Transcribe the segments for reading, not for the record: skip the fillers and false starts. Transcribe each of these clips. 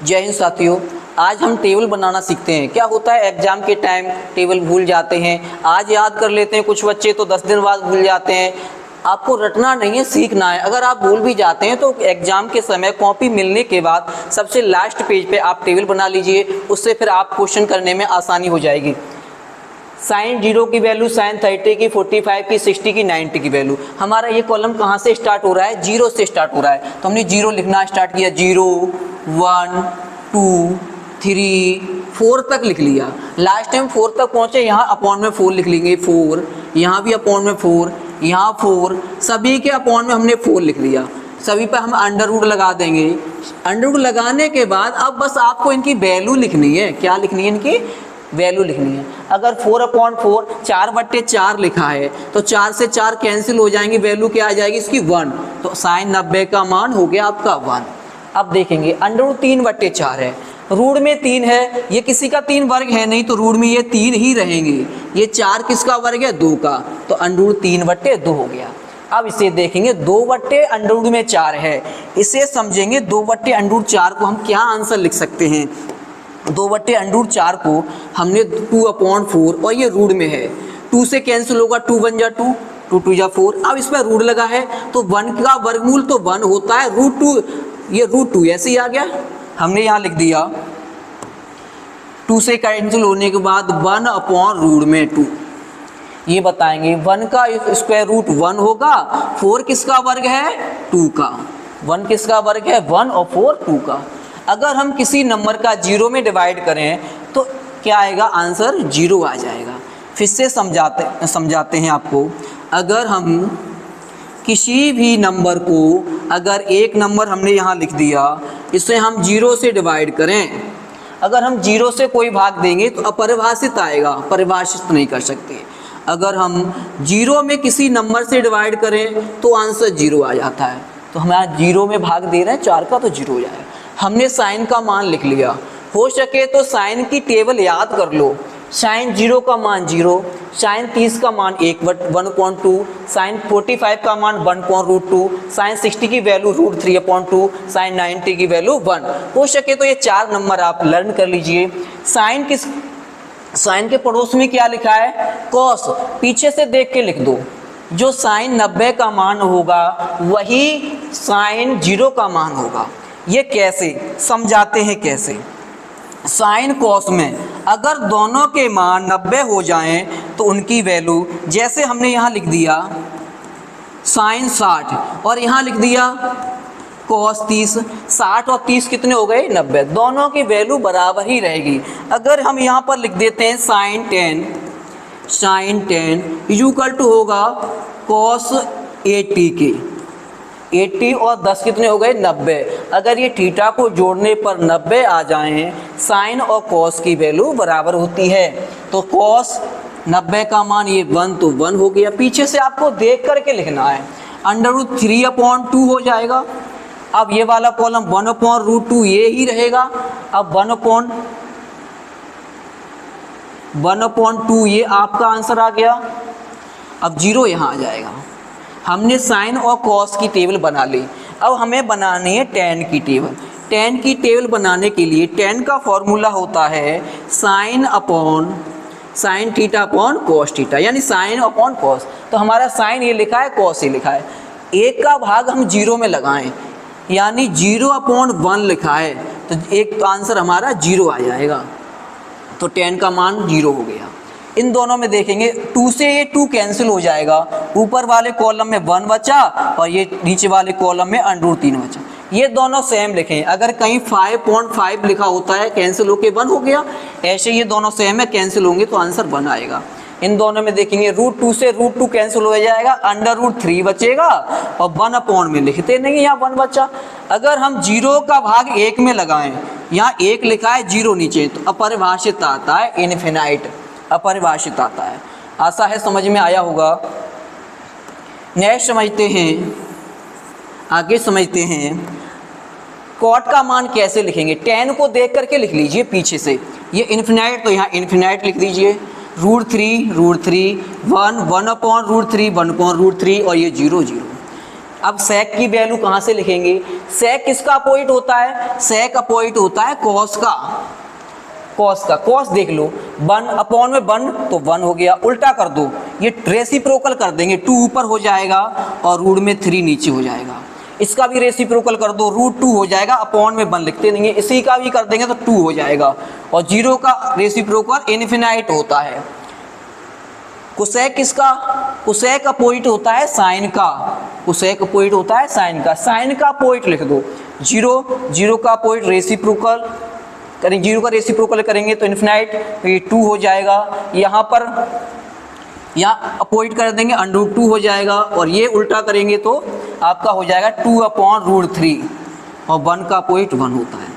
जय हिंद साथियों, आज हम टेबल बनाना सीखते हैं। क्या होता है एग्जाम के टाइम टेबल भूल जाते हैं, आज याद कर लेते हैं कुछ बच्चे तो 10 दिन बाद भूल जाते हैं। आपको रटना नहीं है, सीखना है। अगर आप भूल भी जाते हैं तो एग्जाम के समय कॉपी मिलने के बाद सबसे लास्ट पेज पे आप टेबल बना लीजिए, उससे फिर आप क्वेश्चन करने में आसानी हो जाएगी। साइन 0 की वैल्यू, साइन 30 की, 45 की, 60 की, 90 की वैल्यू। हमारा ये कॉलम कहाँ से स्टार्ट हो रहा है? 0 से स्टार्ट हो रहा है, तो हमने 0 लिखना स्टार्ट किया। 0 1 2 3 4 तक लिख लिया। लास्ट टाइम 4 तक पहुँचे, यहाँ अपॉन में 4 लिख लेंगे। 4 यहाँ भी अपॉन में 4, यहाँ 4, सभी के अपॉन में हमने 4 लिख लिया। सभी पर हम अंडर रूट लगा देंगे। अंडर रूट लगाने के बाद अब बस आपको इनकी वैल्यू लिखनी है। क्या लिखनी है? इनकी वैल्यू लिखनी है। अगर 4/4 4/4 लिखा है तो 4 से 4 कैंसिल हो जाएंगे, वैल्यू क्या आ जाएगी इसकी? 1। तो साइन 90 का मान हो गया आपका 1। अब देखेंगे अंडर रूट 3/4 है, रूट में 3 है, ये किसी का 3 वर्ग है नहीं, तो रूट में ये 3 ही रहेंगे। ये 4 किसका वर्ग है? 2 का, तो अंडर रूट 3/2 हो गया। अब इसे देखेंगे 2/4 है, इसे समझेंगे 2/4 को हम क्या आंसर लिख सकते हैं। 2/4 को हमने 2/4 और ये रूट में है, 2 से कैंसिल होगा, 2 1 जा 2, 2 2 जा 4। अब इस पर रूट लगा है तो 1 का वर्गमूल तो 1 होता है, √2, ये √2 ऐसे ही आ गया। हमने यहाँ लिख दिया 2 से कैंसिल होने के बाद 1/√2। ये बताएंगे 1 का स्क्वायर रूट 1 होगा, 4 किसका वर्ग है? 2 का। 1 किसका वर्ग है? 1 और 4 2 का। अगर हम किसी नंबर का 0 में डिवाइड करें तो क्या आएगा? आंसर 0 आ जाएगा। फिर से समझाते हैं आपको। अगर हम किसी भी नंबर को, अगर एक नंबर हमने यहाँ लिख दिया, इसे हम 0 से डिवाइड करें, अगर हम 0 से कोई भाग देंगे तो अपरिभाषित आएगा, परिभाषित नहीं कर सकते। अगर हम 0 में किसी नंबर से डिवाइड करें तो आंसर 0 आ जाता है। तो हम यहाँ 0 में भाग दे रहे हैं 4 का, तो 0 हो जाएगा। हमने साइन का मान लिख लिया। हो सके तो साइन की टेबल याद कर लो। साइन 0 का मान 0, साइन 30 का मान 1/2, साइन 45 का मान 1/√2, साइन 60 की वैल्यू √3/2, साइन 90 की वैल्यू 1। हो सके तो ये 4 नंबर आप लर्न कर लीजिए। साइन के पड़ोस में क्या लिखा है? कॉस। पीछे से देख के लिख दो। जो साइन 90 का मान होगा वही साइन 0 का मान होगा। ये कैसे समझाते हैं? कैसे? साइन कॉस में अगर दोनों के मान 90 हो जाएं तो उनकी वैल्यू, जैसे हमने यहाँ लिख दिया साइन 60 और यहाँ लिख दिया कॉस 30, 60 और 30 कितने हो गए? 90। दोनों की वैल्यू बराबर ही रहेगी। अगर हम यहाँ पर लिख देते हैं साइन 10 इक्वल टू होगा कॉस 80 के। 80 और 10 कितने हो गए? 90। अगर ये थीटा को जोड़ने पर 90 आ जाएं, साइन और कॉस की वैल्यू बराबर होती है। तो कॉस 90 का मान ये 1, तो 1 हो गया। पीछे से आपको देख करके लिखना है। अंडर रूट 3/2 हो जाएगा। अब ये वाला कॉलम 1/√2 ये ही रहेगा। अब 1/2 ये आपका आंसर आ गया। अब 0 यहाँ आ जाएगा। हमने साइन और कॉस की टेबल बना ली। अब हमें बनानी है tan की टेबल। tan की टेबल बनाने के लिए tan का फॉर्मूला होता है sine theta upon cos theta, यानी साइन अपॉन कॉस। तो हमारा साइन ये लिखा है, कॉस ये लिखा है। एक का भाग हम 0 में लगाएं, यानी 0/1 लिखा है, तो एक आंसर हमारा 0 आ जाएगा। तो tan का मान 0 हो गया। इन दोनों में देखेंगे 2 से ये 2 कैंसिल हो जाएगा। ऊपर वाले कॉलम में 1 बचा और ये नीचे वाले कॉलम में √3 बचा। ये दोनों सेम लिखें। अगर कहीं 5.5 लिखा होता है, कैंसिल होके 1 हो गया। ऐसे ये दोनों सेम है, कैंसिल होंगे तो आंसर 1 आएगा। इन दोनों में देखेंगे √2 से √2 कैंसिल हो जाएगा, √3 बचेगा और 1 में लिखते नहीं, यहाँ 1 बचा। अगर हम 0 का भाग 1 में लगाएं, यहाँ 1 लिखा है, 0 नीचे, तो अपरिभाषित आता है, इनफिनाइट अपरिभाषित आता है। आशा है समझ में आया होगा। नेक्स्ट समझते हैं, आगे समझते हैं कॉट का मान कैसे लिखेंगे। tan को देख करके लिख लीजिए पीछे से। ये इनफिनाइट, तो यहाँ इनफिनाइट लिख दीजिए। √3 1/√3 1/√3 और ये 0 0। अब sec की वैल्यू कहाँ से लिखेंगे? sec किसका अपोजिट होता है? sec अपोजिट होता है cos का। cos देख लो 1/1 तो 1 हो गया, उल्टा कर दो, ये रेसिप्रोकल कर देंगे, 2 ऊपर हो जाएगा और रूट में 3 नीचे हो जाएगा। इसका भी रेसिप्रोकल कर दो, √2 हो जाएगा, अपॉन में 1 लिखते नहीं है, इसी का भी कर देंगे तो 2 हो जाएगा। और 0 का रेसिप्रोकल इनफिनाइट होता है। कोसेक किसका? कोसेक अपोजिट होता है साइन का। कोसेक अपोजिट होता है साइन का। साइन का अपोजिट लिख दो 0 का अपोजिट रेसिप्रोकल करेंगे, 0 का रेसिप्रोकल करेंगे तो इनफिनाइट, तो ये 2 हो जाएगा। यहाँ पर यहाँ अपोजिट कर देंगे √2 हो जाएगा, और ये उल्टा करेंगे तो आपका हो जाएगा 2/√3 और 1 का अपोजिट 1 होता है।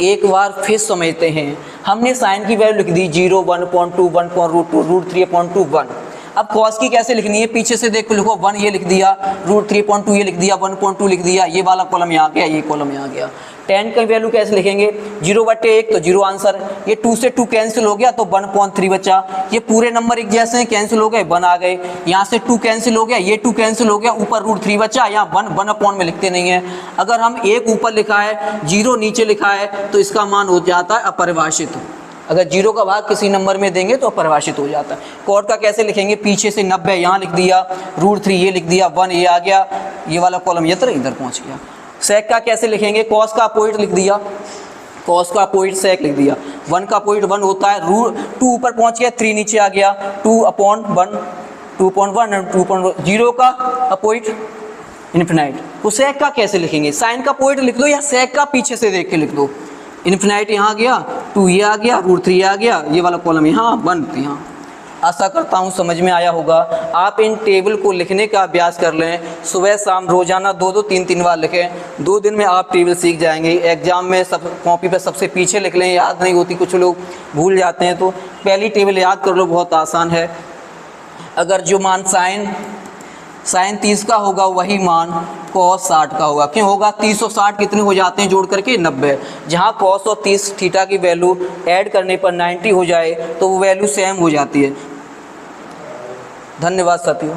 एक बार फिर समझते हैं, हमने साइन की वैल्यू लिख दी 0, 1/2, 1/√2, √3/2, 1। अब कॉस की कैसे लिखनी है? पीछे से देख लिखो, 1 ये लिख दिया, √3/2 ये लिख दिया, 1/2 लिख दिया, ये वाला कॉलम यहाँ गया, ये कॉलम यहाँ गया। tan की वैल्यू कैसे लिखेंगे? 0/1 तो 0 आंसर, ये 2 से 2 कैंसिल हो गया तो 1/3 बचा। ये पूरे नंबर एक जैसे हैं, कैंसिल हो गए, 1 आ गए। यहाँ से 2 कैंसिल हो गया, ये 2 कैंसिल हो गया, ऊपर √3 बचा, यहाँ 1 में लिखते नहीं है। अगर हम 1 ऊपर लिखा है 0 नीचे लिखा है तो इसका मान हो जाता है अपरिभाषित। अगर 0 का भाग किसी नंबर में देंगे तो अपरिभाषित हो जाता है। कॉट का कैसे लिखेंगे? पीछे से 90 यहाँ लिख दिया, √3 ये लिख दिया, 1 ये आ गया, ये वाला कॉलम इधर पहुँच गया। सेक का कैसे लिखेंगे? कॉस का अपोजिट लिख दिया, कॉस का अपोजिट सेक लिख दिया, 1 का अपोजिट 1 होता है, 2 ऊपर पहुँच गया, 3 नीचे आ गया, 2/1, 2/1, 0 का अपोजिट इनफिनाइट। तो सेक का कैसे लिखेंगे? साइन का अपोजिट लिख दो या सेक का पीछे से देख के लिख दो। इनफिनाइट यहाँ गया, 2 ये आ गया, √3 आ गया, ये वाला कॉलम यहाँ, 1 यहाँ। आशा करता हूँ समझ में आया होगा। आप इन टेबल को लिखने का अभ्यास कर लें, सुबह शाम रोजाना 2-2, 3-3 बार लिखें। 2 दिन में आप टेबल सीख जाएंगे। एग्जाम में सब कॉपी पर सबसे पीछे लिख लें, याद नहीं होती, कुछ लोग भूल जाते हैं, तो पहली टेबल याद कर लो, बहुत आसान है। अगर जो मान साइन 30 का होगा वही मान कॉस 60 का होगा। क्यों होगा? 30 और 60 कितने हो जाते हैं जोड़ करके? 90। जहाँ कॉस और 30 थीटा की वैल्यू ऐड करने पर 90 हो जाए तो वो वैल्यू सेम हो जाती है। धन्यवाद साथियों।